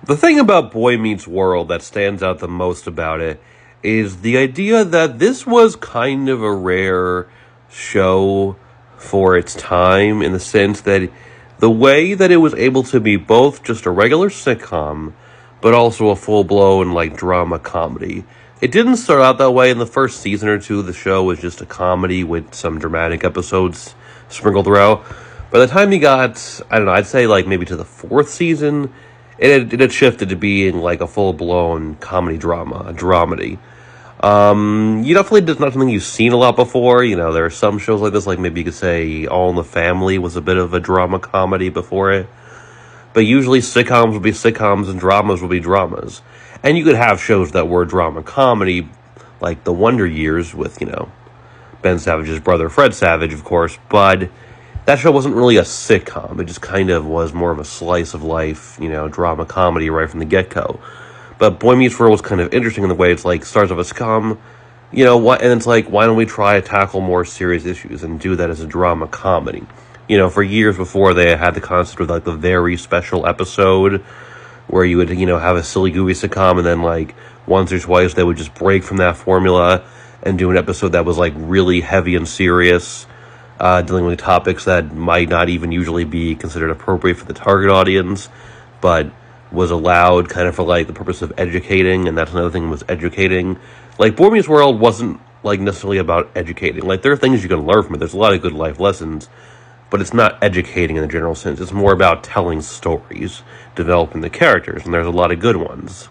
The thing about Boy Meets World that stands out the most about it is the idea that this was kind of a rare show for its time, in the sense that the way that it was able to be both just a regular sitcom but also a full-blown like drama comedy. It didn't start out that way. In the first season or two, the show was just a comedy with some dramatic episodes sprinkled throughout. By the time you got, I don't know, I'd say like maybe to the fourth season, it had shifted to being like a full-blown comedy drama, a dramedy. You definitely, it's not something you've seen a lot before. You know, there are some shows like this, like maybe you could say All in the Family was a bit of a drama comedy before it. But usually sitcoms will be sitcoms and dramas will be dramas. And you could have shows that were drama comedy, like The Wonder Years with, Ben Savage's brother Fred Savage, of course, but that show wasn't really a sitcom. It just kind of was more of a slice of life, drama comedy right from the get-go. But Boy Meets World was kind of interesting in the way it's like, starts off a sitcom, and it's like, why don't we try to tackle more serious issues and do that as a drama comedy? For years before, they had the concept of like the very special episode where you would, have a silly goofy sitcom, and then like once or twice they would just break from that formula and do an episode that was like really heavy and serious, dealing with topics that might not even usually be considered appropriate for the target audience, but was allowed kind of for like the purpose of educating. And that's another thing, was educating. Like Boy Meets World wasn't like necessarily about educating. Like there are things you can learn from it. There's a lot of good life lessons, but it's not educating in the general sense. It's more about telling stories, developing the characters, and there's a lot of good ones.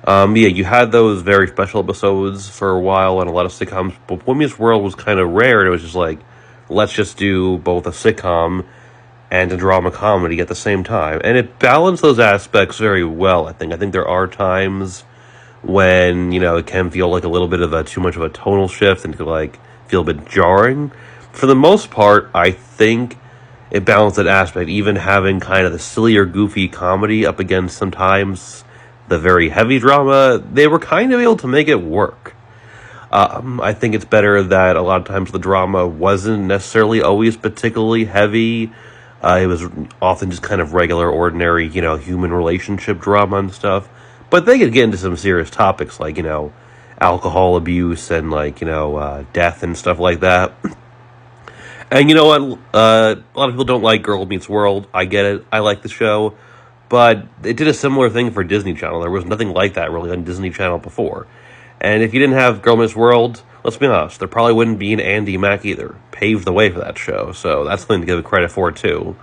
You had those very special episodes for a while and a lot of sitcoms, but Boy Meets World was kind of rare, and it was just like, let's just do both a sitcom and a drama comedy at the same time. And it balanced those aspects very well, I think. I think there are times when, it can feel like a little bit of too much of a tonal shift and could like feel a bit jarring. For the most part, I think it balanced that aspect, even having kind of the sillier, goofy comedy up against sometimes the very heavy drama. They were kind of able to make it work. I think it's better that a lot of times the drama wasn't necessarily always particularly heavy. It was often just kind of regular, ordinary, human relationship drama and stuff. But they could get into some serious topics like, alcohol abuse and like, death and stuff like that. And you know what? A lot of people don't like Girl Meets World. I get it. I like the show. But it did a similar thing for Disney Channel. There was nothing like that really on Disney Channel before. And if you didn't have Girl Meets World, let's be honest, there probably wouldn't be an Andy Mack either. Paved the way for that show. So that's something to give credit for, too.